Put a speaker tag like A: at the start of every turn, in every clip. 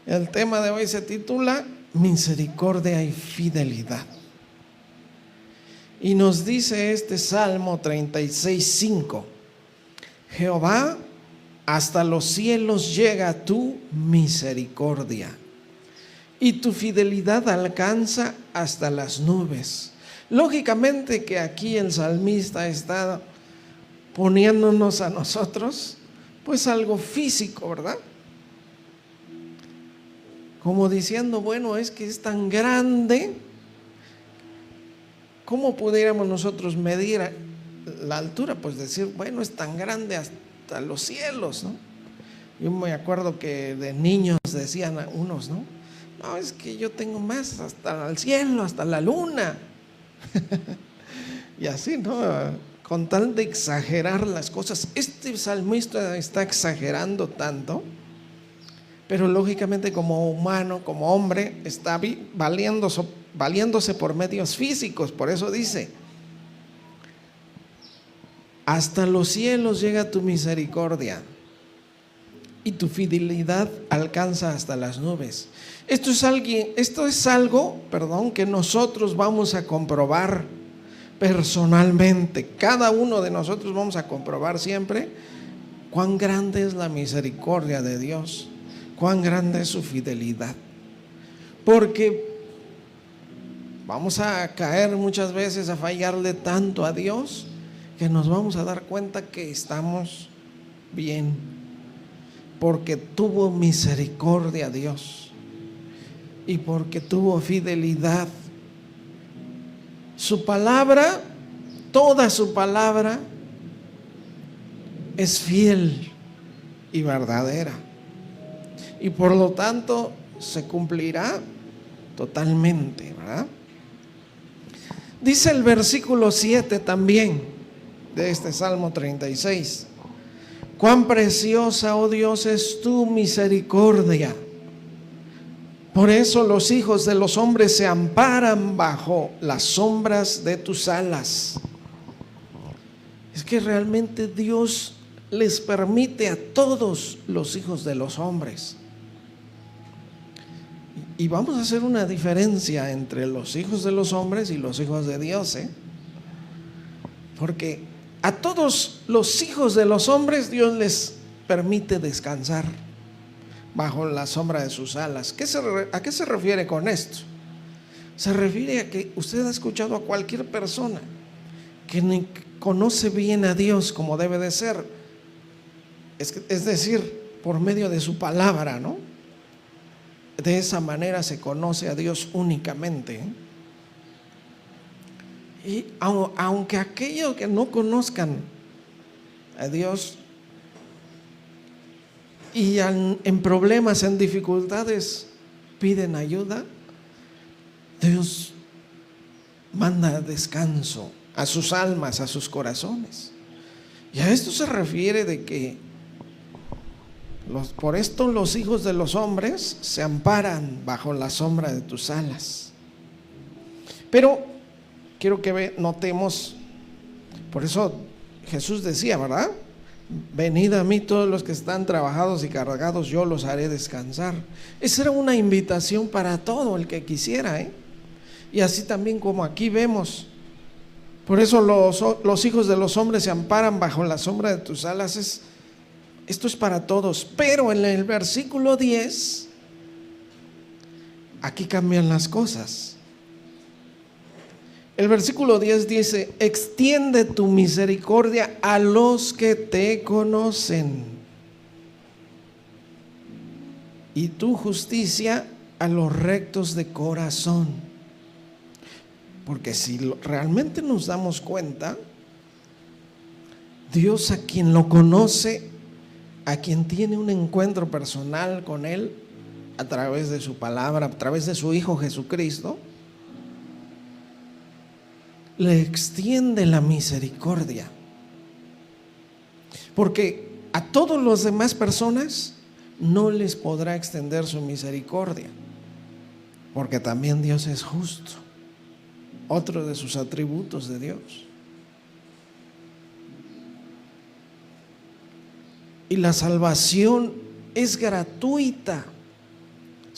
A: El tema de hoy se titula Misericordia y Fidelidad. Y nos dice este Salmo 36:5: Jehová, hasta los cielos llega tu misericordia, y tu fidelidad alcanza hasta las nubes. Lógicamente que aquí el salmista está poniéndonos a nosotros pues algo físico, ¿verdad? Como diciendo, bueno, es que es tan grande, ¿cómo pudiéramos nosotros medir la altura? Pues decir, bueno, es tan grande hasta los cielos, ¿no? Yo me acuerdo que de niños decían a unos, ¿no? No, es que yo tengo más hasta el cielo, hasta la luna. Y así, ¿no? Con tal de exagerar las cosas. Este salmista está exagerando tanto, pero lógicamente como humano, como hombre, está valiéndose por medios físicos. Por eso dice, hasta los cielos llega tu misericordia y tu fidelidad alcanza hasta las nubes. Esto es algo, que nosotros vamos a comprobar personalmente. Cada uno de nosotros vamos a comprobar siempre cuán grande es la misericordia de Dios, cuán grande es su fidelidad. Porque vamos a caer muchas veces a fallarle tanto a Dios que nos vamos a dar cuenta que estamos bien, porque tuvo misericordia Dios y porque tuvo fidelidad. Su palabra, toda su palabra es fiel y verdadera, y por lo tanto se cumplirá totalmente, ¿verdad? Dice el versículo 7 también de este Salmo 36: cuán preciosa, oh Dios, es tu misericordia. Por eso los hijos de los hombres se amparan bajo las sombras de tus alas. Es que realmente Dios les permite a todos los hijos de los hombres. Y vamos a hacer una diferencia entre los hijos de los hombres y los hijos de Dios, porque a todos los hijos de los hombres Dios les permite descansar bajo la sombra de sus alas. ¿A qué se refiere con esto? Se refiere a que usted ha escuchado a cualquier persona que ni conoce bien a Dios como debe de ser, es decir, por medio de su palabra, ¿no? De esa manera se conoce a Dios únicamente. Y aunque aquellos que no conozcan a Dios y en problemas, en dificultades, piden ayuda, Dios manda descanso a sus almas, a sus corazones. Y a esto se refiere de que por esto los hijos de los hombres se amparan bajo la sombra de tus alas. Pero quiero que notemos, por eso Jesús decía, ¿verdad? Venid a mí todos los que están trabajados y cargados, yo los haré descansar. Esa era una invitación para todo el que quisiera, Y así también como aquí vemos. Por eso los hijos de los hombres se amparan bajo la sombra de tus alas. Esto es para todos. Pero en el versículo 10, aquí cambian las cosas. El versículo 10 dice: extiende tu misericordia a los que te conocen, y tu justicia a los rectos de corazón. Porque si realmente nos damos cuenta, Dios, a quien lo conoce, a quien tiene un encuentro personal con Él a través de su palabra, a través de su Hijo Jesucristo, le extiende la misericordia. Porque a todas las demás personas no les podrá extender su misericordia, porque también Dios es justo, otro de sus atributos de Dios. Y la salvación es gratuita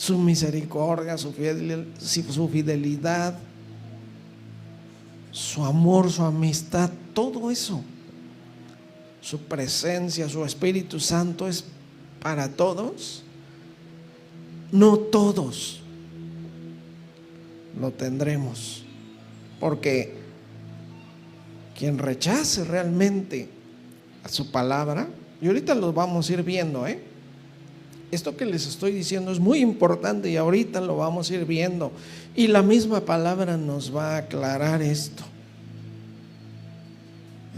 A: su misericordia, su fidelidad, su amor, su amistad, todo eso, su presencia, su Espíritu Santo es para todos. No todos lo tendremos, porque quien rechace realmente a su palabra, y ahorita lo vamos a ir viendo, esto que les estoy diciendo es muy importante y ahorita lo vamos a ir viendo, y la misma palabra nos va a aclarar esto.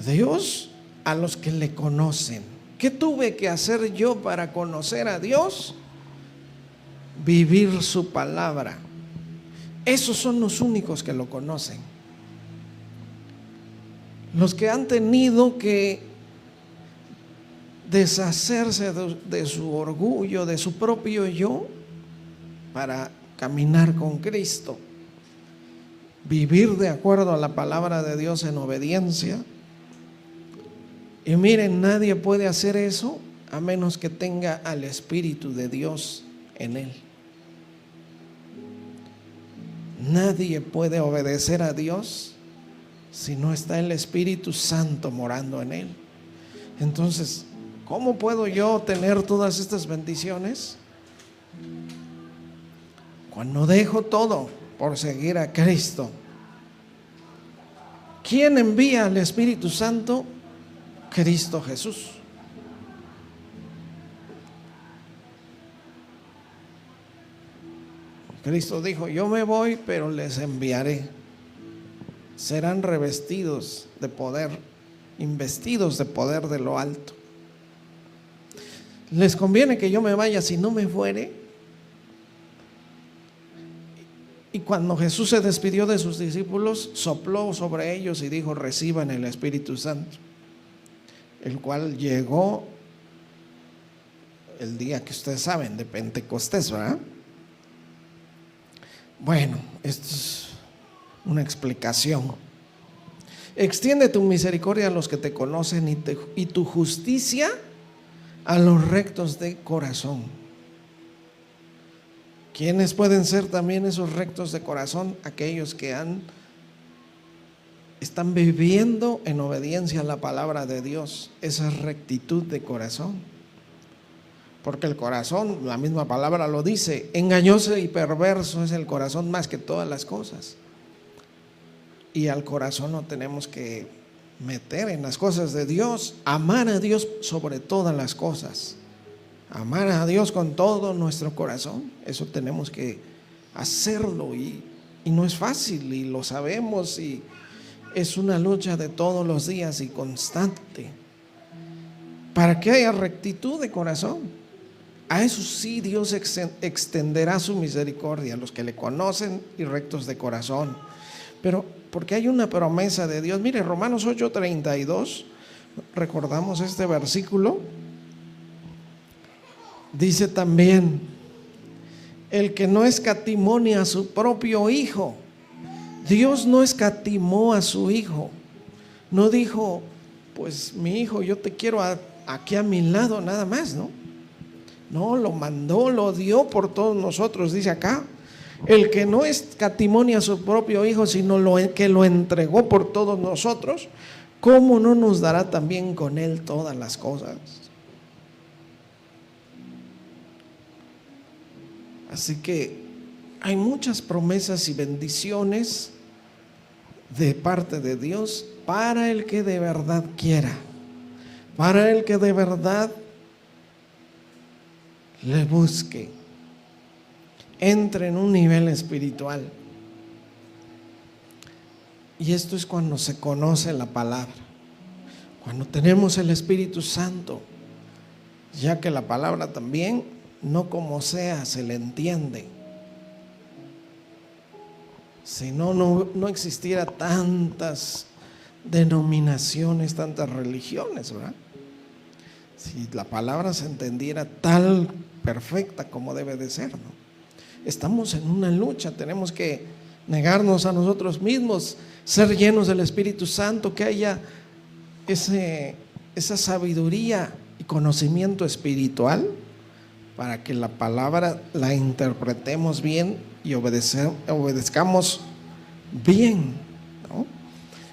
A: Dios a los que le conocen. ¿Qué tuve que hacer yo para conocer a Dios? Vivir su palabra. Esos son los únicos que lo conocen. Los que han tenido que deshacerse de su orgullo, de su propio yo, para caminar con Cristo, vivir de acuerdo a la palabra de Dios en obediencia. Y miren, nadie puede hacer eso a menos que tenga al Espíritu de Dios en él. Nadie puede obedecer a Dios si no está el Espíritu Santo morando en él. Entonces, ¿cómo puedo yo tener todas estas bendiciones? Cuando dejo todo por seguir a Cristo. ¿Quién envía al Espíritu Santo? Cristo Jesús. Cristo dijo: yo me voy, pero les enviaré. Serán revestidos de poder, investidos de poder de lo alto. ¿Les conviene que yo me vaya si no me fuere? Y cuando Jesús se despidió de sus discípulos, sopló sobre ellos y dijo: reciban el Espíritu Santo, el cual llegó el día que ustedes saben, de Pentecostés, ¿verdad? Bueno, esto es una explicación. Extiende tu misericordia a los que te conocen y tu justicia a los rectos de corazón. ¿Quiénes pueden ser también esos rectos de corazón? Aquellos que están viviendo en obediencia a la palabra de Dios, esa rectitud de corazón. Porque el corazón, la misma palabra lo dice, engañoso y perverso es el corazón más que todas las cosas. Y al corazón lo tenemos que meter en las cosas de Dios, amar a Dios sobre todas las cosas, amar a Dios con todo nuestro corazón. Eso tenemos que hacerlo y no es fácil, y lo sabemos, y es una lucha de todos los días y constante para que haya rectitud de corazón. A eso sí Dios extenderá su misericordia a los que le conocen y rectos de corazón. Pero porque hay una promesa de Dios. Mire, Romanos 8:32, recordamos este versículo, dice también: el que no escatimó ni a su propio hijo. Dios no escatimó a su hijo. No dijo: pues mi hijo, yo te quiero aquí a mi lado nada más, ¿no? No, lo mandó, lo dio por todos nosotros, dice acá. El que no escatimó ni a su propio hijo, sino que lo entregó por todos nosotros, ¿cómo no nos dará también con él todas las cosas? Así que hay muchas promesas y bendiciones de parte de Dios para el que de verdad quiera, para el que de verdad le busque, entre en un nivel espiritual. Y esto es cuando se conoce la palabra, cuando tenemos el Espíritu Santo, ya que la palabra también, no como sea, se le entiende. Si no existiera tantas denominaciones, tantas religiones, ¿verdad? Si la palabra se entendiera tal perfecta como debe de ser, ¿no? Estamos en una lucha, tenemos que negarnos a nosotros mismos, ser llenos del Espíritu Santo, que haya esa sabiduría y conocimiento espiritual para que la palabra la interpretemos bien y obedezcamos bien, ¿no?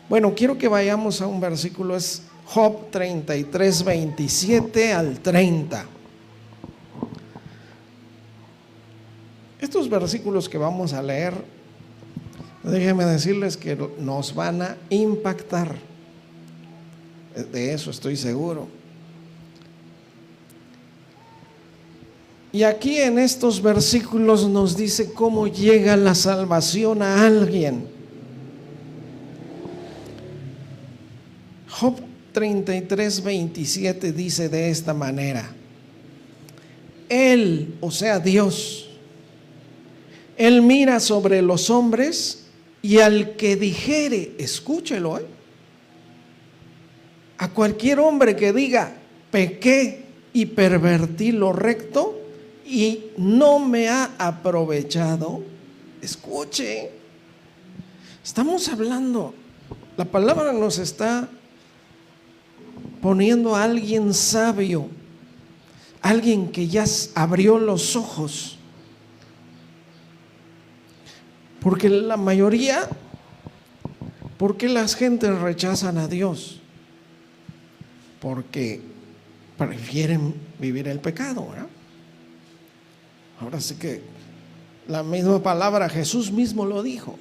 A: Bueno, quiero que vayamos a un versículo, es Job 33, 27 al 30. Estos versículos que vamos a leer, déjenme decirles que nos van a impactar. De eso estoy seguro. Y aquí en estos versículos nos dice cómo llega la salvación a alguien. Job 33, 27 dice de esta manera: Él, o sea Dios, Él mira sobre los hombres y al que dijere, escúchelo, a cualquier hombre que diga, pequé y pervertí lo recto y no me ha aprovechado, escuche, estamos hablando, la palabra nos está poniendo a alguien sabio, alguien que ya abrió los ojos, porque la mayoría, ¿por qué las gentes rechazan a Dios? Porque prefieren vivir el pecado, ¿verdad? Ahora sí que la misma palabra, Jesús mismo lo dijo: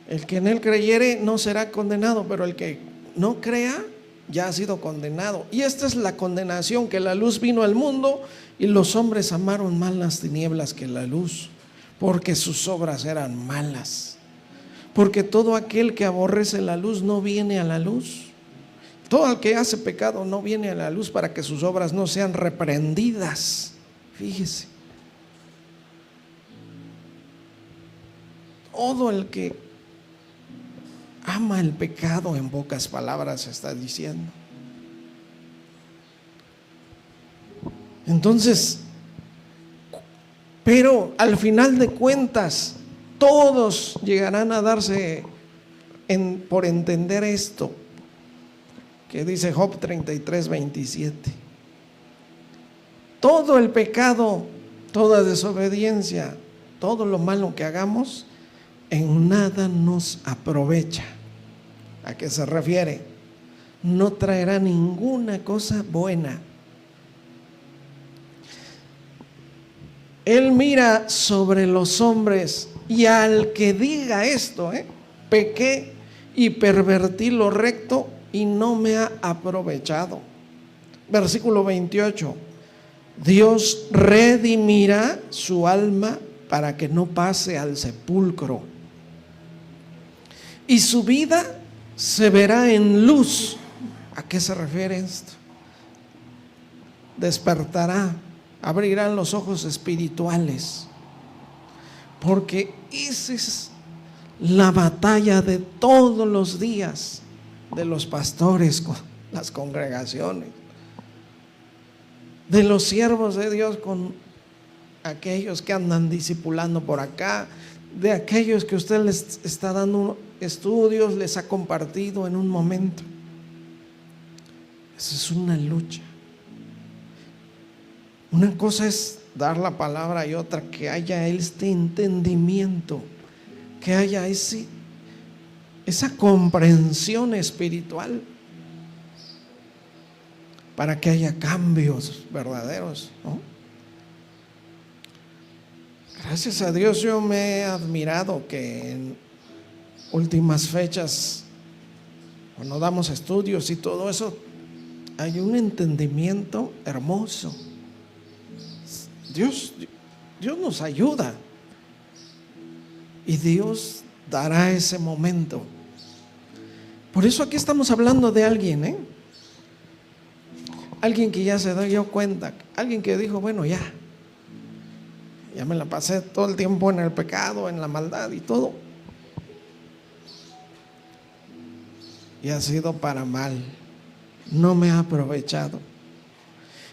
A: el que en Él creyere no será condenado, pero el que no crea ya ha sido condenado. Y esta es la condenación, que la luz vino al mundo y los hombres amaron más las tinieblas que la luz, porque sus obras eran malas. Porque todo aquel que aborrece la luz no viene a la luz. Todo el que hace pecado no viene a la luz para que sus obras no sean reprendidas. Fíjese, todo el que ama el pecado, en pocas palabras está diciendo. Entonces, pero al final de cuentas, todos llegarán a darse por entender esto que dice Job 33, 27. Todo el pecado, toda desobediencia, todo lo malo que hagamos, en nada nos aprovecha. ¿A qué se refiere? No traerá ninguna cosa buena. Él mira sobre los hombres y al que diga esto, pequé y pervertí lo recto y no me ha aprovechado. Versículo 28. Dios redimirá su alma para que no pase al sepulcro, y su vida se verá en luz. ¿A qué se refiere esto? Despertará, abrirán los ojos espirituales, porque esa es la batalla de todos los días de los pastores con las congregaciones, de los siervos de Dios con aquellos que andan discipulando por acá, de aquellos que usted les está dando estudios, les ha compartido en un momento. Esa es una lucha. Una cosa es dar la palabra y otra que haya este entendimiento, que haya esa comprensión espiritual, para que haya cambios verdaderos, ¿no? Gracias a Dios yo me he admirado que en últimas fechas, cuando damos estudios y todo eso, hay un entendimiento hermoso. Dios nos ayuda y Dios dará ese momento. Por eso aquí estamos hablando de alguien, alguien que ya se dio cuenta, alguien que dijo, bueno, ya me la pasé todo el tiempo en el pecado, en la maldad y todo, y ha sido para mal, no me ha aprovechado.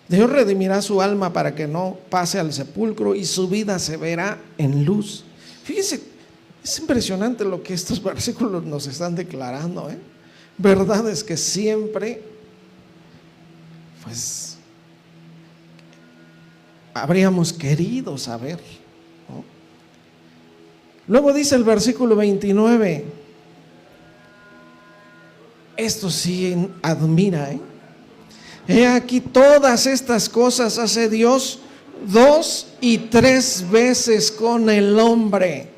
A: Dios redimirá su alma para que no pase al sepulcro y su vida se verá en luz. Fíjese, es impresionante lo que estos versículos nos están declarando, Verdad es que siempre, pues, habríamos querido saber, ¿no? Luego dice el versículo 29, esto sí admira, He aquí todas estas cosas hace Dios 2 y 3 veces con el hombre.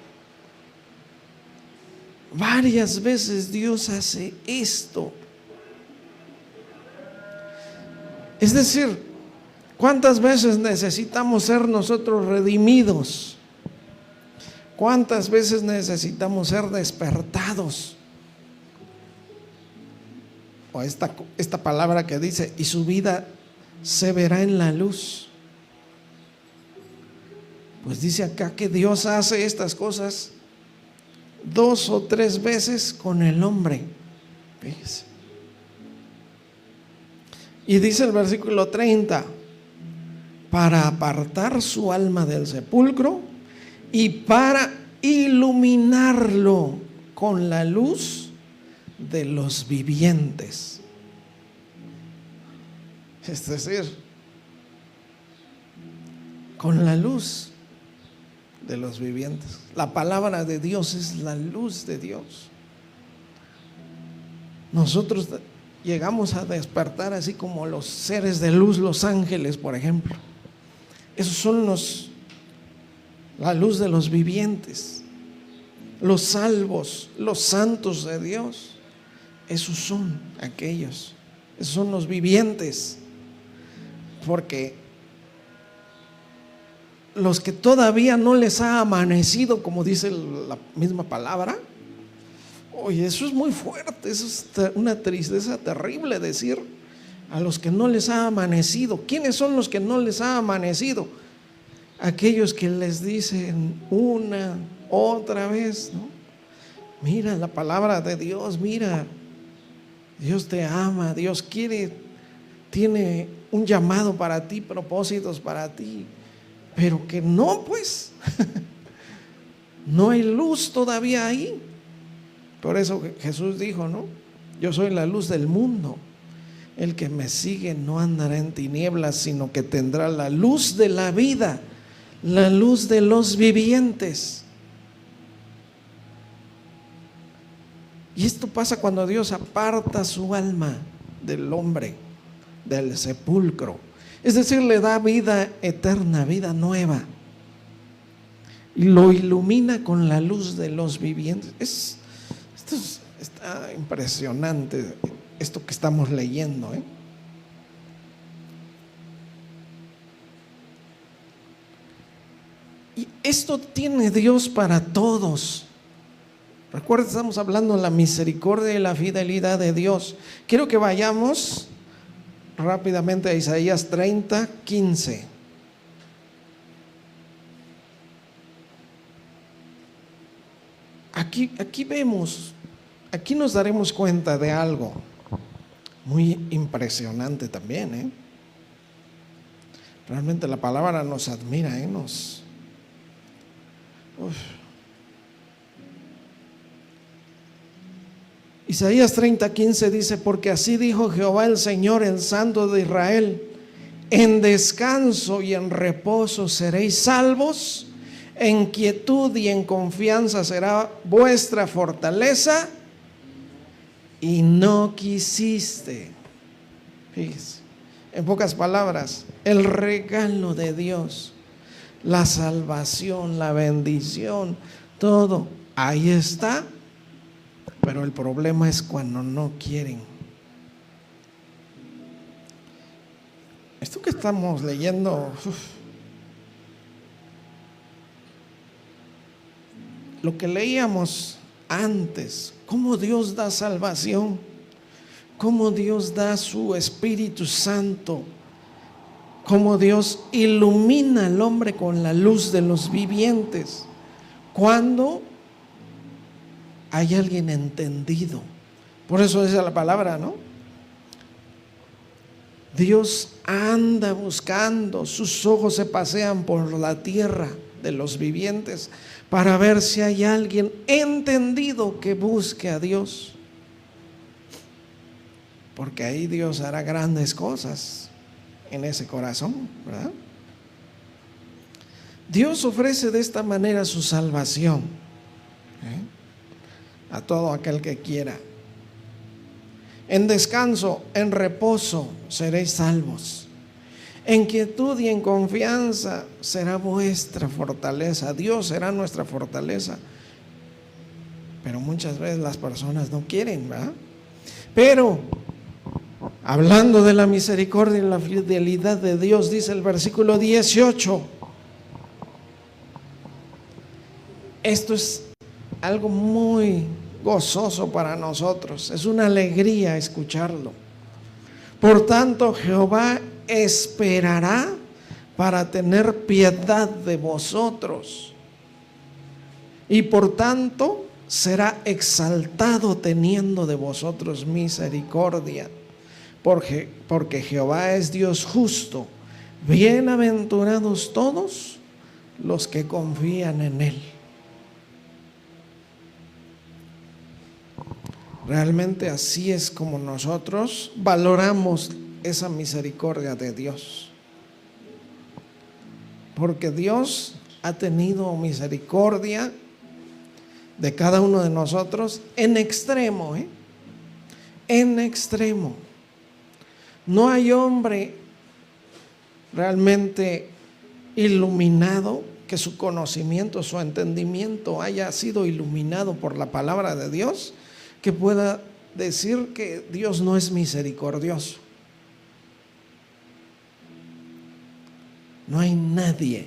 A: Varias veces Dios hace esto. Es decir, ¿cuántas veces necesitamos ser nosotros redimidos? ¿Cuántas veces necesitamos ser despertados? O esta palabra que dice, y su vida se verá en la luz. Pues dice acá que Dios hace estas cosas 2 o 3 veces con el hombre. Fíjese. Y dice el versículo 30, para apartar su alma del sepulcro y para iluminarlo con la luz de los vivientes. Es decir, con la luz de los vivientes. La palabra de Dios es la luz de Dios. Nosotros llegamos a despertar así como los seres de luz, los ángeles, por ejemplo. Esos son la luz de los vivientes, los salvos, los santos de Dios. Esos son aquellos, esos son los vivientes, porque los que todavía no les ha amanecido, como dice la misma palabra, oye, eso es muy fuerte, eso es una tristeza terrible decir a los que no les ha amanecido. ¿Quiénes son los que no les ha amanecido? Aquellos que les dicen una, otra vez, ¿no? Mira la palabra de Dios, mira, Dios te ama, Dios tiene un llamado para ti, propósitos para ti, pero que no, pues, no hay luz todavía ahí. Por eso Jesús dijo, ¿no? Yo soy la luz del mundo. El que me sigue no andará en tinieblas, sino que tendrá la luz de la vida, la luz de los vivientes. Y esto pasa cuando Dios aparta su alma del hombre, del sepulcro. Es decir, le da vida eterna, vida nueva. Y lo ilumina con la luz de los vivientes. Está impresionante esto que estamos leyendo, Y esto tiene Dios para todos. Recuerda, estamos hablando de la misericordia y la fidelidad de Dios. Quiero que vayamos rápidamente a Isaías 30, 15. Aquí vemos, aquí nos daremos cuenta de algo muy impresionante también, Realmente la palabra nos admira, Isaías 30:15 dice, porque así dijo Jehová el Señor, el Santo de Israel, en descanso y en reposo seréis salvos, en quietud y en confianza será vuestra fortaleza, y no quisiste. Fíjese, en pocas palabras, el regalo de Dios, la salvación, la bendición, todo, ahí está. Pero el problema es cuando no quieren. Esto que estamos leyendo, lo que leíamos antes, cómo Dios da salvación, cómo Dios da su Espíritu Santo, cómo Dios ilumina al hombre con la luz de los vivientes, cuando hay alguien entendido. Por eso dice la palabra, ¿no? Dios anda buscando, sus ojos se pasean por la tierra de los vivientes para ver si hay alguien entendido que busque a Dios, porque ahí Dios hará grandes cosas en ese corazón, ¿verdad? Dios ofrece de esta manera su salvación a todo aquel que quiera. En descanso, en reposo seréis salvos. En quietud y en confianza será vuestra fortaleza. Dios será nuestra fortaleza. Pero muchas veces las personas no quieren, ¿verdad? Pero hablando de la misericordia y la fidelidad de Dios, dice el versículo 18. Esto es algo muy gozoso para nosotros. Es una alegría escucharlo. Por tanto, Jehová esperará para tener piedad de vosotros, y por tanto será exaltado teniendo de vosotros misericordia, porque Jehová es Dios justo. Bienaventurados todos los que confían en Él. Realmente así es como nosotros valoramos esa misericordia de Dios, porque Dios ha tenido misericordia de cada uno de nosotros en extremo, en extremo. No hay hombre realmente iluminado, que su conocimiento, su entendimiento haya sido iluminado por la palabra de Dios, que pueda decir que Dios no es misericordioso. No hay nadie.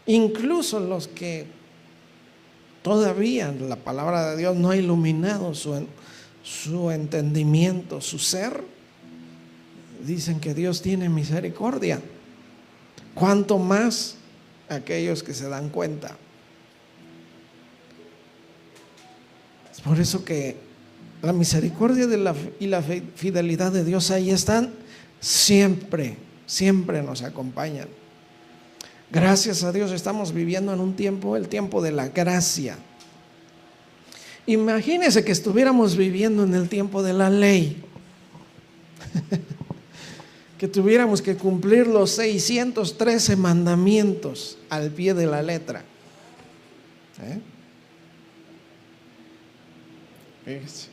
A: Incluso los que todavía la palabra de Dios no ha iluminado su entendimiento, su ser, dicen que Dios tiene misericordia. ¿Cuánto más aquellos que se dan cuenta? Es por eso que la misericordia y la fidelidad de Dios ahí están, siempre, siempre nos acompañan. Gracias a Dios estamos viviendo en un tiempo, el tiempo de la gracia. Imagínense que estuviéramos viviendo en el tiempo de la ley, que tuviéramos que cumplir los 613 mandamientos al pie de la letra. Fíjense.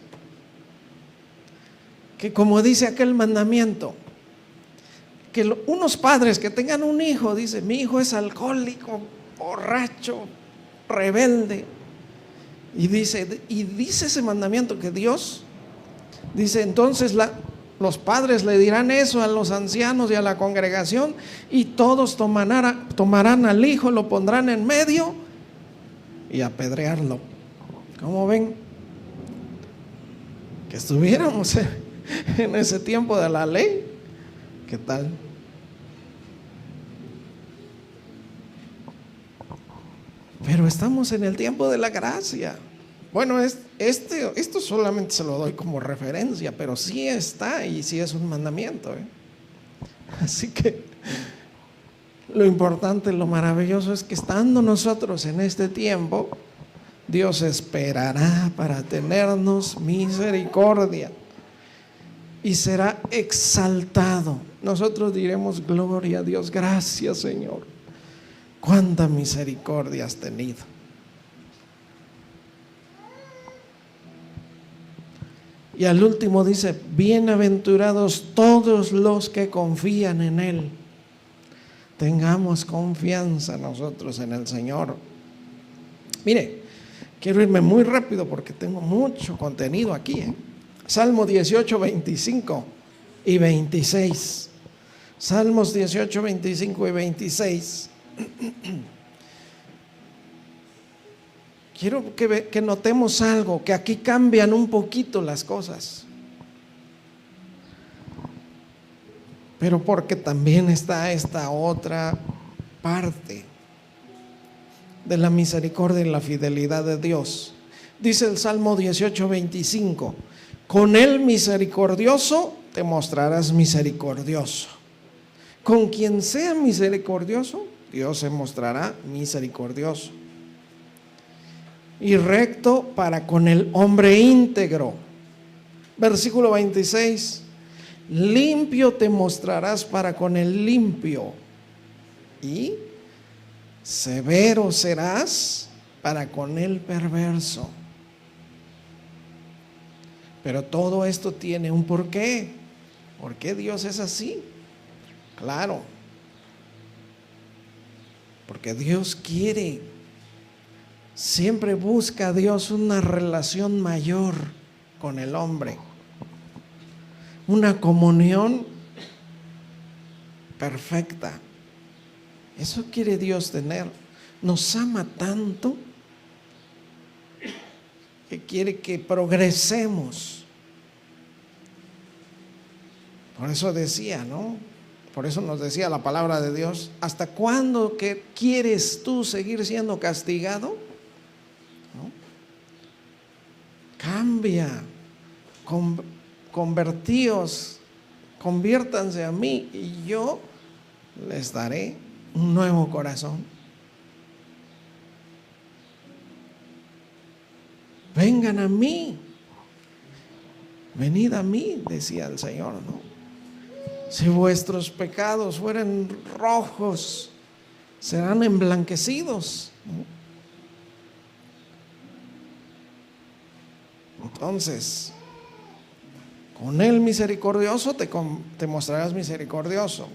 A: Que como dice aquel mandamiento, que unos padres que tengan un hijo, dice, mi hijo es alcohólico, borracho, rebelde, y dice ese mandamiento que Dios dice, entonces los padres le dirán eso a los ancianos y a la congregación, y todos tomarán al hijo, lo pondrán en medio y apedrearlo. ¿Cómo ven? Que estuviéramos en ese tiempo de la ley. ¿Qué tal? Pero estamos en el tiempo de la gracia. Bueno, esto solamente se lo doy como referencia, pero sí está y sí es un mandamiento, Así que lo importante, lo maravilloso es que estando nosotros en este tiempo, Dios esperará para tenernos misericordia y será exaltado. Nosotros diremos, gloria a Dios, gracias Señor, cuánta misericordia has tenido. Y al último dice, bienaventurados todos los que confían en Él. Tengamos confianza nosotros en el Señor. Mire, quiero irme muy rápido porque tengo mucho contenido aquí, Salmo 18, 25 y 26. Salmos 18, 25 y 26. Quiero que notemos algo, que aquí cambian un poquito las cosas. Pero porque también está esta otra parte de la misericordia y la fidelidad de Dios. Dice el Salmo 18, 25, con el misericordioso te mostrarás misericordioso. Con quien sea misericordioso, Dios se mostrará misericordioso. Y recto para con el hombre íntegro. Versículo 26, limpio te mostrarás para con el limpio, y severo serás para con el perverso. Pero todo esto tiene un porqué. ¿Por qué Dios es así? Claro, porque Dios quiere, siempre busca a Dios una relación mayor con el hombre, una comunión perfecta. Eso quiere Dios tener. Nos ama tanto que quiere que progresemos. Por eso decía, ¿no? Por eso nos decía la palabra de Dios: ¿hasta cuándo que quieres tú seguir siendo castigado? ¿No? Cambia, convertíos, conviértanse a mí y yo les daré un nuevo corazón. Vengan a mí, venid a mí, decía el Señor, ¿no? Si vuestros pecados fueren rojos, serán emblanquecidos, ¿no? Entonces, con el misericordioso te mostrarás misericordioso,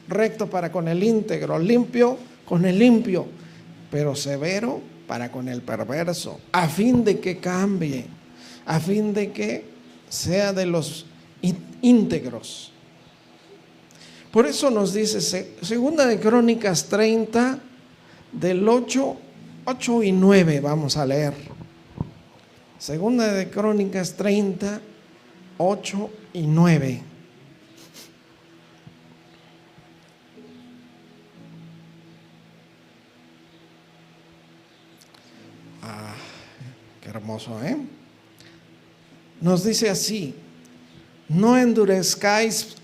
A: recto para con el íntegro, limpio con el limpio, pero severo para con el perverso, a fin de que cambie, a fin de que sea de los íntegros. Por eso nos dice Segunda de Crónicas 30, del 8 y 9, vamos a leer. Segunda de Crónicas 30, 8 y 9. Qué hermoso, ¿eh? Nos dice así: no endurezcáis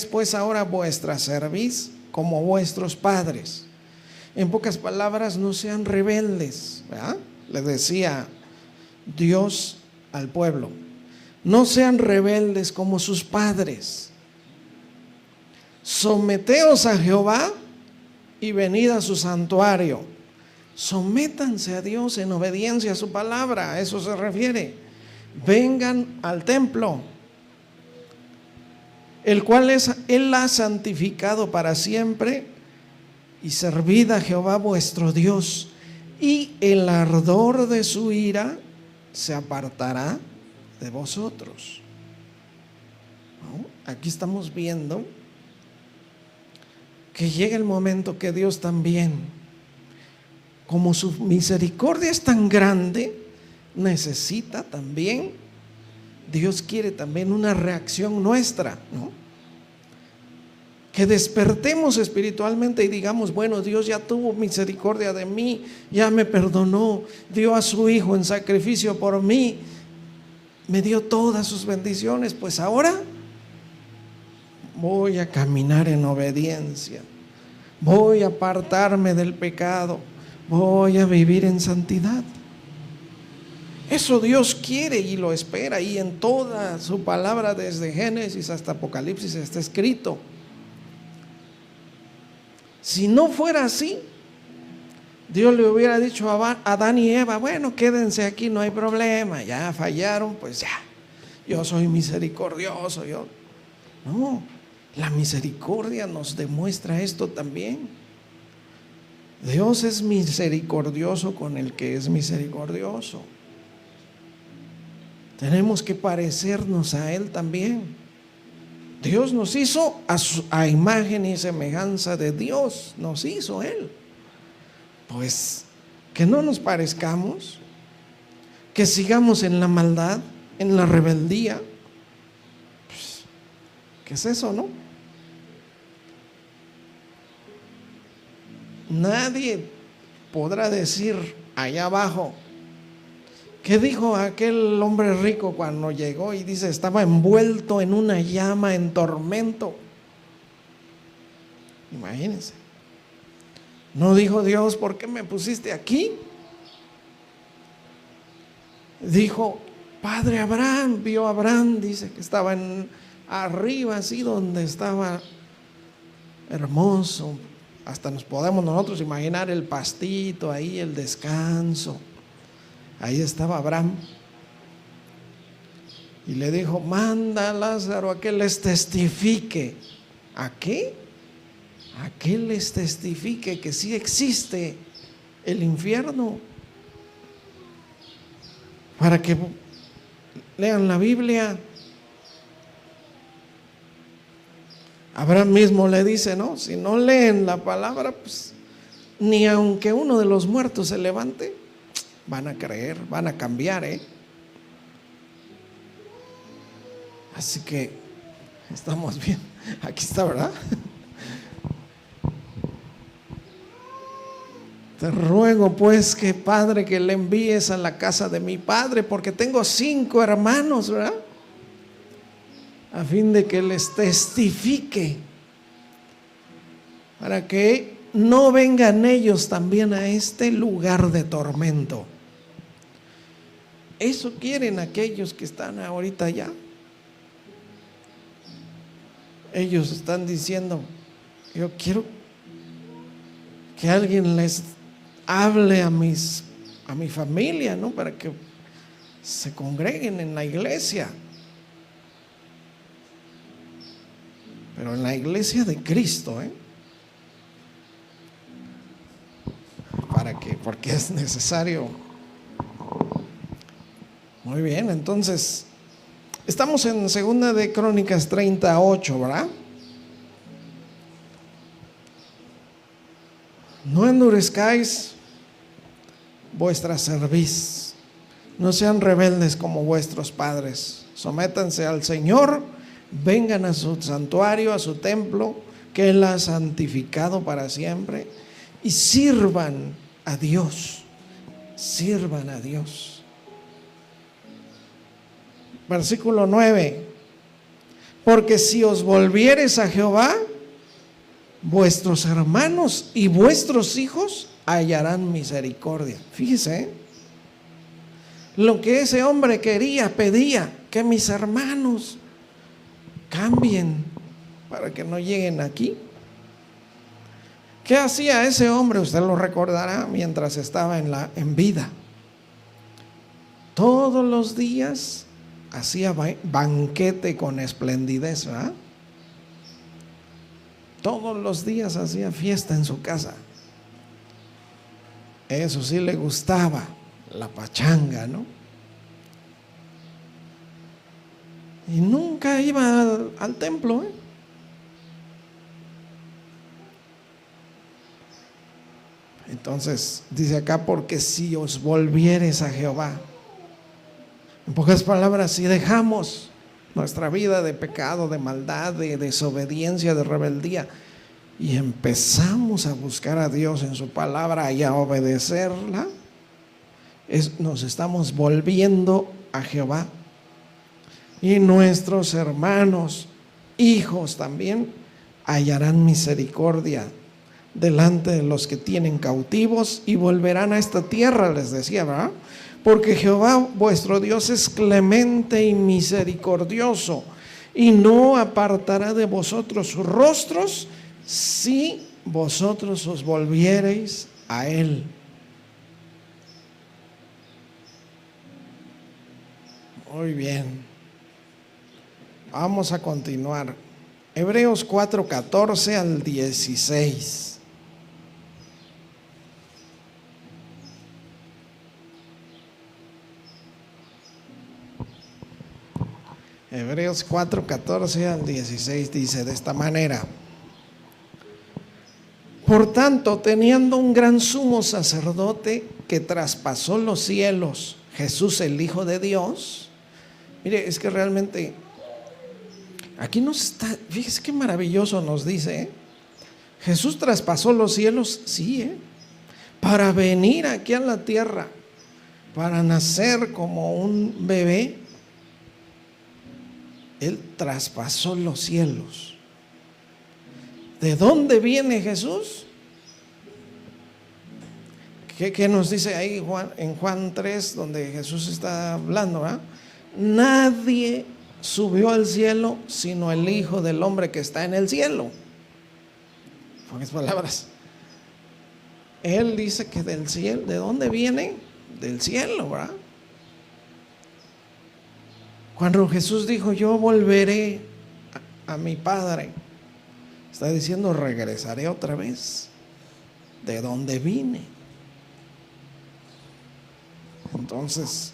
A: pues ahora vuestra cerviz como vuestros padres. En pocas palabras, no sean rebeldes, ¿verdad? Le decía Dios al pueblo: no sean rebeldes como sus padres. Someteos a Jehová y venid a su santuario. Sométanse a Dios en obediencia a su palabra, a eso se refiere. Vengan al templo, el cual Él ha santificado para siempre, y servid a Jehová vuestro Dios, y el ardor de su ira se apartará de vosotros. ¿No? Aquí estamos viendo que llega el momento que Dios también, como su misericordia es tan grande, necesita también, Dios quiere también una reacción nuestra, ¿no? Que despertemos espiritualmente y digamos: bueno, Dios ya tuvo misericordia de mí, ya me perdonó, dio a su Hijo en sacrificio por mí, me dio todas sus bendiciones, pues ahora voy a caminar en obediencia, voy a apartarme del pecado, voy a vivir en santidad. Eso Dios quiere y lo espera, y en toda su palabra, desde Génesis hasta Apocalipsis, está escrito. Si no fuera así, Dios le hubiera dicho a Adán y Eva: bueno, quédense aquí, no hay problema, ya fallaron, pues ya, yo soy misericordioso. No, la misericordia nos demuestra esto también. Dios es misericordioso con el que es misericordioso. Tenemos que parecernos a Él también. Dios nos hizo a imagen y semejanza de Dios, nos hizo Él. Pues que no nos parezcamos, que sigamos en la maldad, en la rebeldía. Pues, ¿qué es eso, no? Nadie podrá decir allá abajo: ¿qué dijo aquel hombre rico cuando llegó y dice estaba envuelto en una llama, en tormento? Imagínense. ¿No dijo Dios: ¿por qué me pusiste aquí? Dijo: padre Abraham vio a Abraham, dice que estaba arriba, así donde estaba hermoso. Hasta nos podemos nosotros imaginar el pastito ahí, el descanso. Ahí estaba Abraham. Y le dijo: manda a Lázaro a que les testifique. ¿A qué? A que les testifique que sí existe el infierno. Para que lean la Biblia. Abraham mismo le dice: no, si no leen la palabra, pues ni aunque uno de los muertos se levante, van a creer, van a cambiar, Así que estamos bien. Aquí está, ¿verdad? Te ruego pues que, Padre, que le envíes a la casa de mi padre, porque tengo 5 hermanos, ¿verdad? A fin de que les testifique, para que no vengan ellos también a este lugar de tormento. Eso quieren aquellos que están ahorita allá. Ellos están diciendo: yo quiero que alguien les hable a mi familia, ¿no? Para que se congreguen en la iglesia. Pero en la iglesia de Cristo, ¿para qué? Porque es necesario. Muy bien, entonces estamos en 2 de Crónicas 38, ¿verdad? No endurezcáis vuestra cerviz, no sean rebeldes como vuestros padres. Sométanse al Señor, vengan a su santuario, a su templo, que Él ha santificado para siempre, y sirvan a Dios. Sirvan a Dios. Versículo 9: porque si os volviereis a Jehová, vuestros hermanos y vuestros hijos hallarán misericordia. Fíjese, lo que ese hombre quería, pedía: que mis hermanos cambien para que no lleguen aquí. ¿Qué hacía ese hombre? Usted lo recordará mientras estaba en vida. Todos los días hacía banquete con esplendidez, ¿verdad? Todos los días hacía fiesta en su casa. Eso sí le gustaba, la pachanga, ¿no? Y nunca iba al templo, Entonces dice acá: porque si os volviereis a Jehová. En pocas palabras, si dejamos nuestra vida de pecado, de maldad, de desobediencia, de rebeldía, y empezamos a buscar a Dios en su palabra y a obedecerla, nos estamos volviendo a Jehová. Y nuestros hermanos, hijos también, hallarán misericordia delante de los que tienen cautivos y volverán a esta tierra, les decía, ¿verdad? Porque Jehová vuestro Dios es clemente y misericordioso, y no apartará de vosotros sus rostros si vosotros os volviereis a Él. Muy bien. Vamos a continuar. Hebreos 4:14 al 16. Hebreos 4:14 al 16 dice de esta manera: por tanto, teniendo un gran sumo sacerdote que traspasó los cielos, Jesús el Hijo de Dios. Mire, es que realmente aquí nos está, fíjese qué maravilloso nos dice, Jesús traspasó los cielos, sí, para venir aquí a la tierra, para nacer como un bebé. Él traspasó los cielos. ¿De dónde viene Jesús? ¿Qué nos dice ahí en Juan 3, donde Jesús está hablando, ¿verdad? nadie subió al cielo sino el Hijo del Hombre que está en el cielo. En pocas palabras, Él dice que del cielo, ¿de dónde viene? Del cielo, ¿verdad? Cuando Jesús dijo, yo volveré a mi Padre, está diciendo, regresaré otra vez de donde vine. Entonces,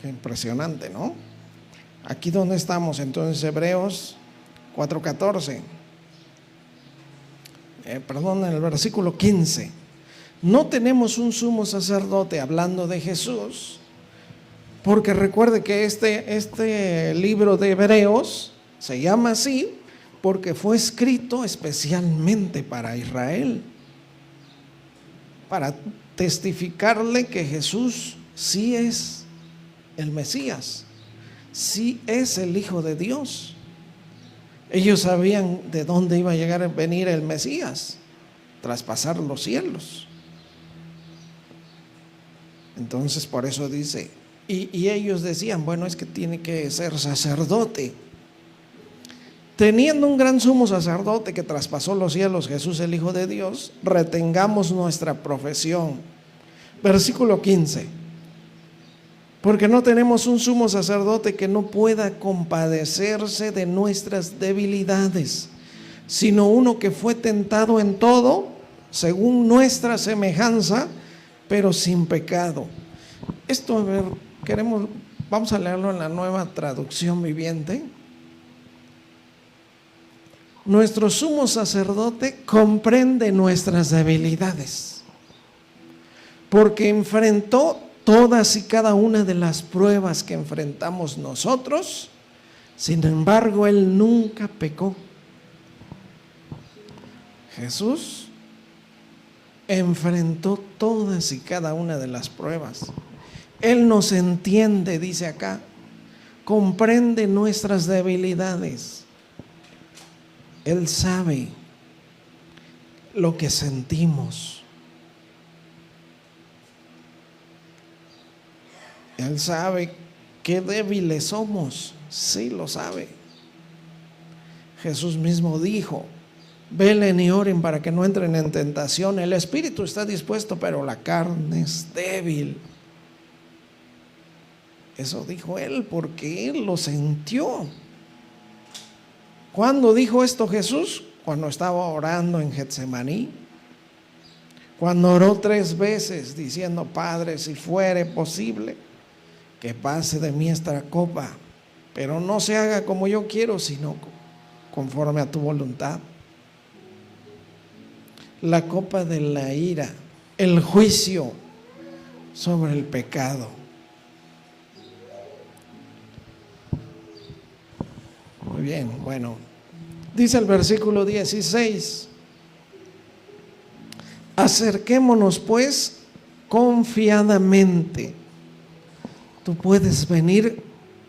A: qué impresionante, ¿no? Aquí donde estamos, entonces, Hebreos 4:14. En el versículo 15. No tenemos un sumo sacerdote, hablando de Jesús, porque recuerde que este libro de Hebreos se llama así porque fue escrito especialmente para Israel, para testificarle que Jesús sí es el Mesías, sí es el Hijo de Dios. Ellos sabían de dónde iba a venir el Mesías, traspasar los cielos. Entonces por eso dice, y ellos decían, bueno, es que tiene que ser sacerdote. Teniendo un gran sumo sacerdote que traspasó los cielos, Jesús el Hijo de Dios, retengamos nuestra profesión. Versículo 15. Porque no tenemos un sumo sacerdote que no pueda compadecerse de nuestras debilidades, sino uno que fue tentado en todo, según nuestra semejanza, pero sin pecado. Esto, a ver, vamos a leerlo en la Nueva Traducción Viviente. Nuestro sumo sacerdote comprende nuestras debilidades, porque enfrentó todas y cada una de las pruebas que enfrentamos nosotros. Sin embargo, Él nunca pecó. Jesús enfrentó todas y cada una de las pruebas. Él nos entiende, dice acá, comprende nuestras debilidades. Él sabe lo que sentimos. Él sabe qué débiles somos, sí lo sabe. Jesús mismo dijo, velen y oren para que no entren en tentación. El espíritu está dispuesto, pero la carne es débil. Eso dijo Él porque Él lo sintió. ¿Cuándo dijo esto Jesús? Cuando estaba orando en Getsemaní. Cuando oró 3 veces diciendo, Padre, si fuere posible, que pase de mí esta copa, pero no se haga como yo quiero, sino conforme a tu voluntad. La copa de la ira, el juicio sobre el pecado. Muy bien, bueno, dice el versículo 16, acerquémonos pues confiadamente. Tú puedes venir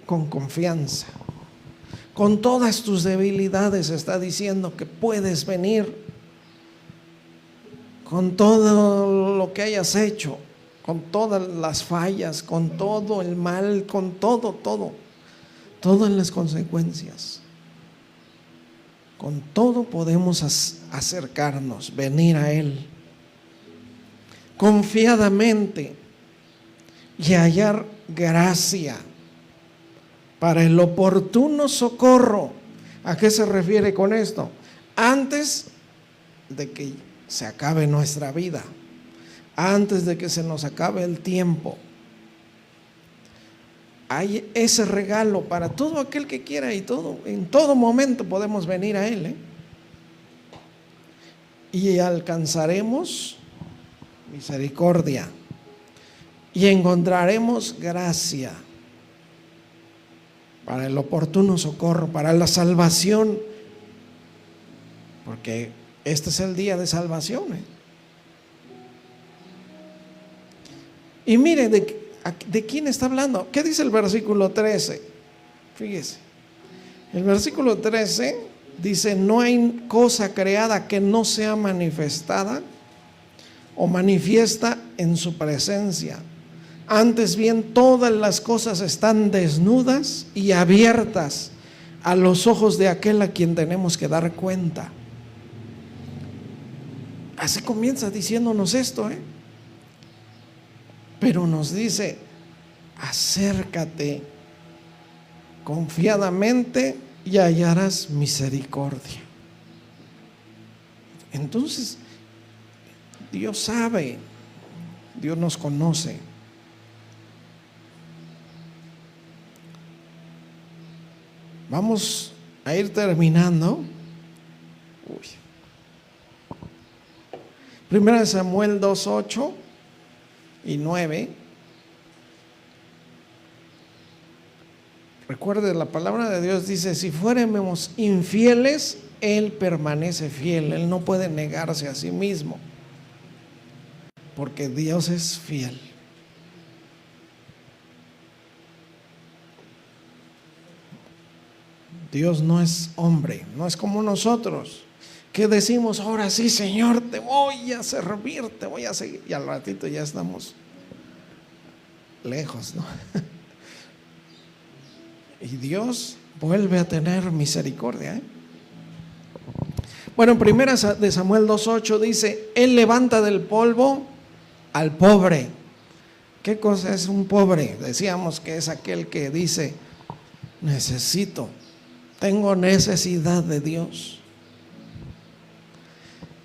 A: con confianza, con todas tus debilidades. Está diciendo que puedes venir con todo lo que hayas hecho, con todas las fallas, con todo el mal, con todas las consecuencias. Con todo podemos acercarnos, venir a Él confiadamente y hallar gracia para el oportuno socorro. ¿A qué se refiere con esto? Antes de que se acabe nuestra vida, antes de que se nos acabe el tiempo, hay ese regalo para todo aquel que quiera, y en todo momento podemos venir a Él, y alcanzaremos misericordia y encontraremos gracia para el oportuno socorro, para la salvación, porque este es el día de salvación. Y mire, ¿de quién está hablando? ¿Qué dice el versículo 13? Fíjese, el versículo 13 dice, no hay cosa creada que no sea manifestada o manifiesta en su presencia. Antes bien, todas las cosas están desnudas y abiertas a los ojos de aquel a quien tenemos que dar cuenta. Así comienza diciéndonos esto, pero nos dice: acércate confiadamente y hallarás misericordia. Entonces, Dios sabe, Dios nos conoce. Vamos a ir terminando. Primera de Samuel 2:8 y 9. Recuerde, la palabra de Dios dice: si fuéramos infieles, Él permanece fiel. Él no puede negarse a sí mismo, porque Dios es fiel. Dios no es hombre, no es como nosotros, que decimos: ahora sí, Señor, te voy a servir, te voy a seguir, y al ratito ya estamos lejos, ¿no? Y Dios vuelve a tener misericordia, Bueno, en primera de Samuel 2:8 dice: Él levanta del polvo al pobre. ¿Qué cosa es un pobre? Decíamos que es aquel que dice: tengo necesidad de Dios.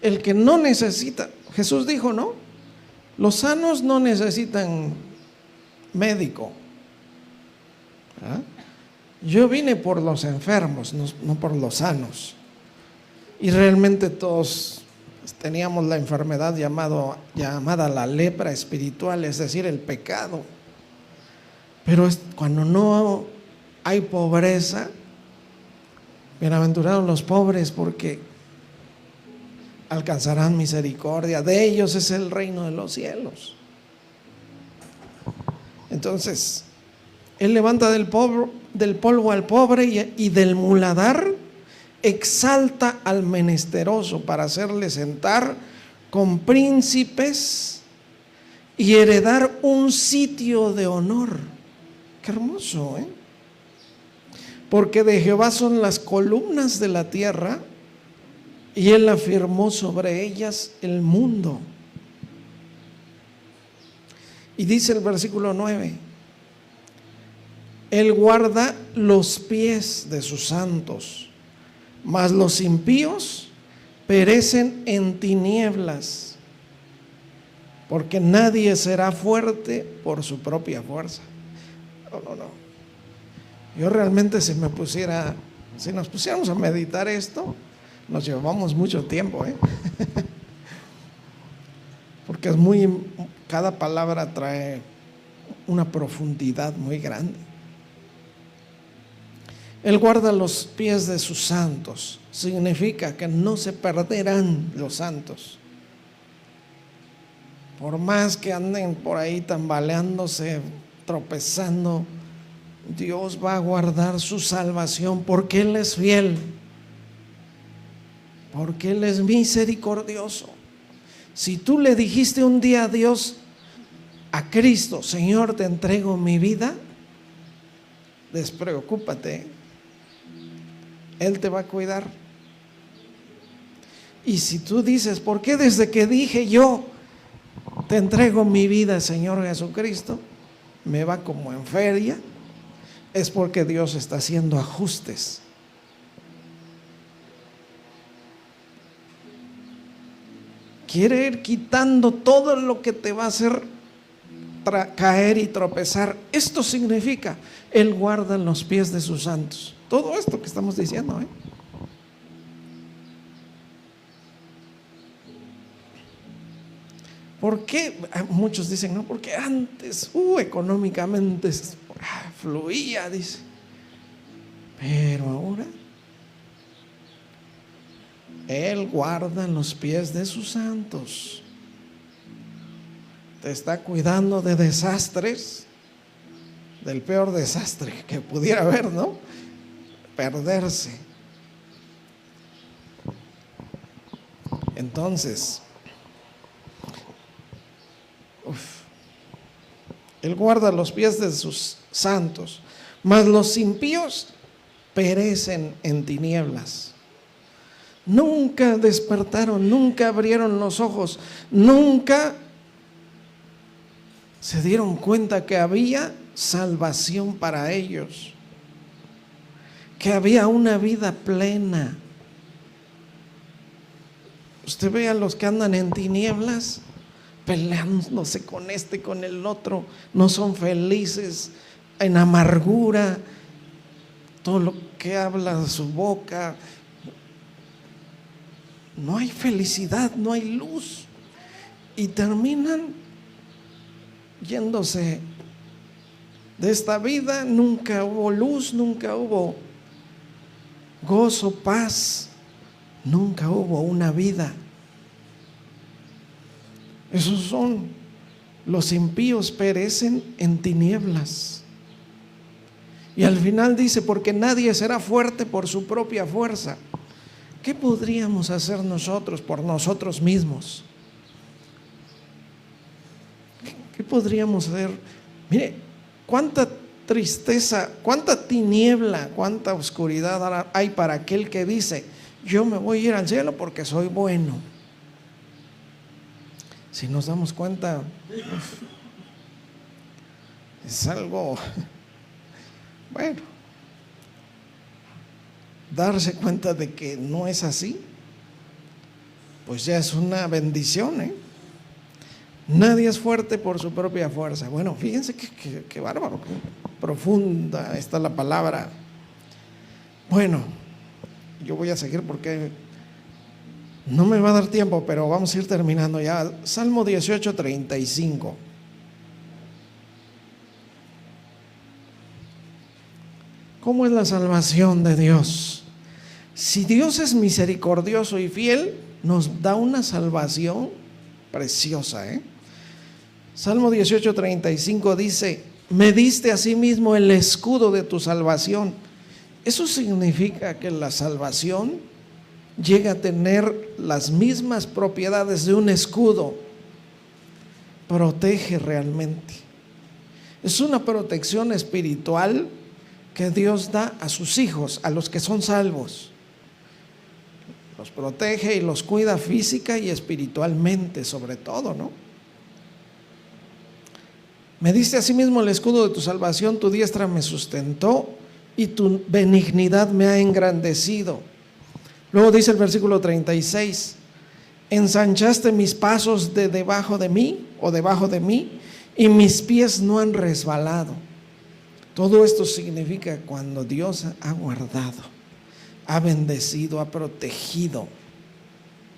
A: El que no necesita, Jesús dijo, ¿no? Los sanos no necesitan médico. Yo vine por los enfermos, no por los sanos. Y realmente todos teníamos la enfermedad llamada la lepra espiritual, es decir, el pecado. Pero cuando no hay pobreza, bienaventurados los pobres, porque alcanzarán misericordia. De ellos es el reino de los cielos. Entonces, Él levanta del polvo al pobre y del muladar exalta al menesteroso para hacerle sentar con príncipes y heredar un sitio de honor. Qué hermoso, Porque de Jehová son las columnas de la tierra, y Él afirmó sobre ellas el mundo. Y dice el versículo 9: Él guarda los pies de sus santos, mas los impíos perecen en tinieblas, porque nadie será fuerte por su propia fuerza. No. Yo realmente si nos pusiéramos a meditar esto, nos llevamos mucho tiempo, porque cada palabra trae una profundidad muy grande. Él guarda los pies de sus santos, significa que no se perderán los santos. Por más que anden por ahí tambaleándose, tropezando, Dios va a guardar su salvación, porque Él es fiel, porque Él es misericordioso. Si tú le dijiste un día a Dios, a Cristo: Señor, te entrego mi vida, despreocúpate, Él te va a cuidar. Y si tú dices: ¿por qué desde que dije yo, te entrego mi vida, Señor Jesucristo, me va como en feria? Es porque Dios está haciendo ajustes. Quiere ir quitando todo lo que te va a hacer caer y tropezar. Esto significa: Él guarda los pies de sus santos. Todo esto que estamos diciendo, ¿Por qué? Muchos dicen, no, porque antes económicamente fluía, dice. Pero ahora Él guarda los pies de sus santos. Te está cuidando de desastres, del peor desastre que pudiera haber, ¿no? Perderse. Entonces, Él guarda los pies de sus santos, mas los impíos perecen en tinieblas. Nunca despertaron, nunca abrieron los ojos, nunca se dieron cuenta que había salvación para ellos, que había una vida plena. Usted ve a los que andan en tinieblas, peleándose con este, con el otro, no son felices, en amargura, todo lo que habla de su boca, no hay felicidad, no hay luz, y terminan yéndose de esta vida. Nunca hubo luz, nunca hubo gozo, paz, nunca hubo una vida. Esos son los impíos, perecen en tinieblas. Y al final dice, porque nadie será fuerte por su propia fuerza. ¿Qué podríamos hacer nosotros por nosotros mismos? ¿Qué podríamos hacer? Mire, cuánta tristeza, cuánta tiniebla, cuánta oscuridad hay para aquel que dice, yo me voy a ir al cielo porque soy bueno. Si nos damos cuenta, es algo, bueno, darse cuenta de que no es así, pues ya es una bendición, ¿eh? Nadie es fuerte por su propia fuerza. Bueno, fíjense qué bárbaro, qué profunda está la palabra. Bueno, yo voy a seguir porque no me va a dar tiempo, pero vamos a ir terminando ya. Salmo 18:35. ¿Cómo es la salvación de Dios? Si Dios es misericordioso y fiel, nos da una salvación preciosa, ¿eh? Salmo 18:35 dice, me diste asimismo el escudo de tu salvación. Eso significa que la salvación llega a tener las mismas propiedades de un escudo. Protege realmente. Es una protección espiritual que Dios da a sus hijos, a los que son salvos. Los protege y los cuida física y espiritualmente, sobre todo, ¿no? Me diste asimismo el escudo de tu salvación, tu diestra me sustentó y tu benignidad me ha engrandecido. Luego dice el versículo 36, ensanchaste mis pasos de debajo de mí o debajo de mí y mis pies no han resbalado. Todo esto significa cuando Dios ha guardado, ha bendecido, ha protegido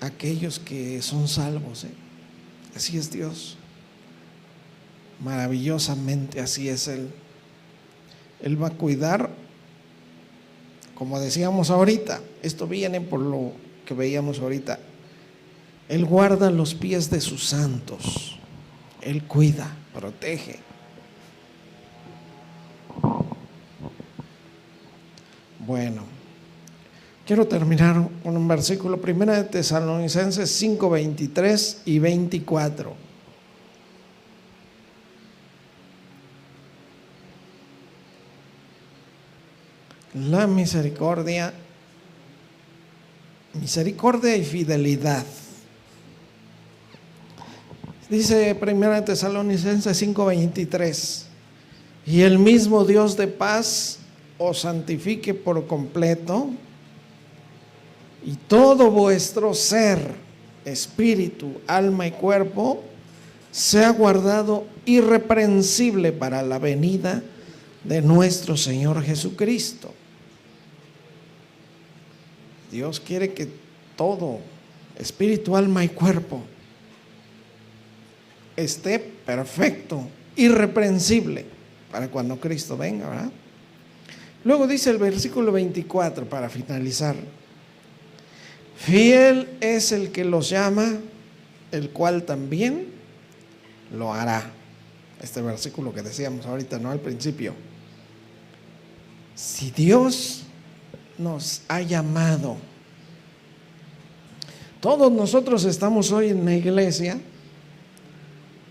A: a aquellos que son salvos, ¿eh? Así es Dios. Maravillosamente así es Él. Él va a cuidar, como decíamos ahorita, esto viene por lo que veíamos ahorita. Él guarda los pies de sus santos. Él cuida, protege. Bueno, quiero terminar con un versículo, 1 de Tesalonicenses 5, 23 y 24. La misericordia y fidelidad. Dice 1 de Tesalonicenses 5:23, y el mismo Dios de paz os santifique por completo, y todo vuestro ser, espíritu, alma y cuerpo, sea guardado irreprensible para la venida de nuestro Señor Jesucristo. Dios quiere que todo, espíritu, alma y cuerpo, esté perfecto, irreprensible, para cuando Cristo venga, ¿verdad? Luego dice el versículo 24 para finalizar, fiel es el que los llama, el cual también lo hará. Este versículo que decíamos ahorita, ¿no? Al principio. Si Dios nos ha llamado, todos nosotros estamos hoy en la iglesia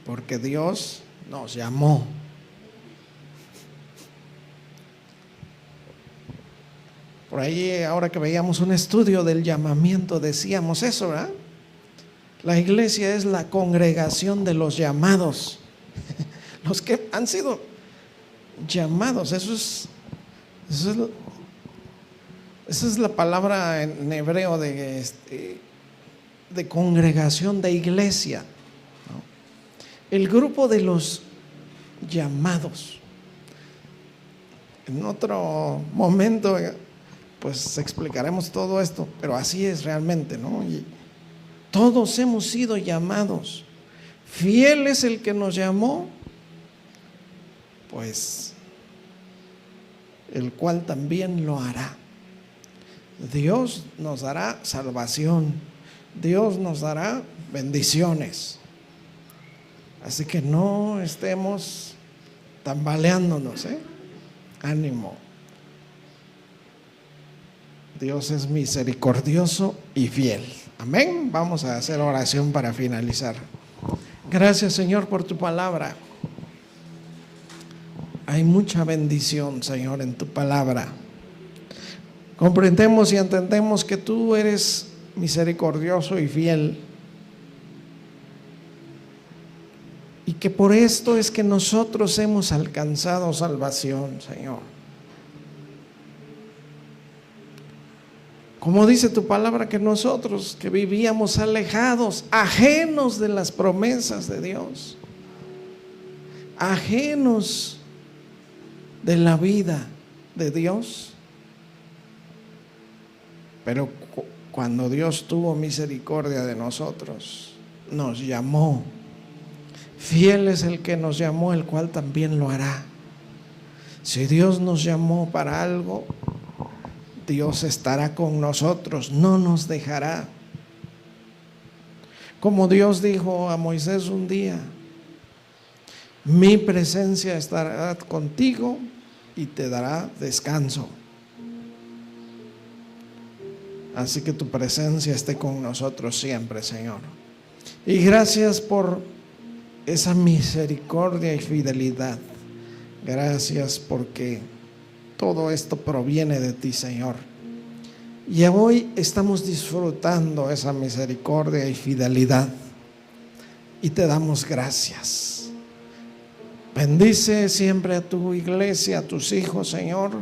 A: porque Dios nos llamó. Por ahí, ahora que veíamos un estudio del llamamiento, decíamos eso, ¿verdad? La iglesia es la congregación de los llamados, los que han sido llamados. Esa es la palabra en hebreo de congregación, de iglesia, ¿no? El grupo de los llamados. En otro momento pues explicaremos todo esto, pero así es realmente, ¿no? Y todos hemos sido llamados. Fiel es el que nos llamó, pues el cual también lo hará. Dios nos dará salvación, Dios nos dará bendiciones. Así que no estemos tambaleándonos, ánimo. Dios es misericordioso y fiel. Amén. Vamos a hacer oración para finalizar. Gracias, Señor, por tu palabra. Hay mucha bendición, Señor, en tu palabra. Comprendemos y entendemos que tú eres misericordioso y fiel, y que por esto es que nosotros hemos alcanzado salvación, Señor. Como dice tu palabra, que nosotros que vivíamos alejados, ajenos de las promesas de Dios, ajenos de la vida de Dios, pero cuando Dios tuvo misericordia de nosotros, nos llamó. Fiel es el que nos llamó, el cual también lo hará. Si Dios nos llamó para algo, Dios estará con nosotros, no nos dejará. Como Dios dijo a Moisés un día: mi presencia estará contigo y te dará descanso. Así que tu presencia esté con nosotros siempre, Señor. Y gracias por esa misericordia y fidelidad. Gracias porque todo esto proviene de ti, Señor. Y hoy estamos disfrutando esa misericordia y fidelidad, y te damos gracias. Bendice siempre a tu iglesia, a tus hijos, Señor,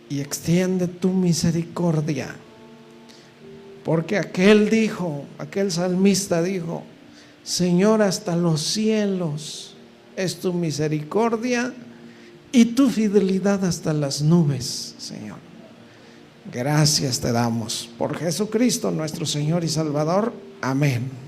A: y extiende tu misericordia. Porque aquel salmista dijo: Señor, hasta los cielos es tu misericordia y tu fidelidad hasta las nubes, Señor. Gracias te damos por Jesucristo, nuestro Señor y Salvador. Amén.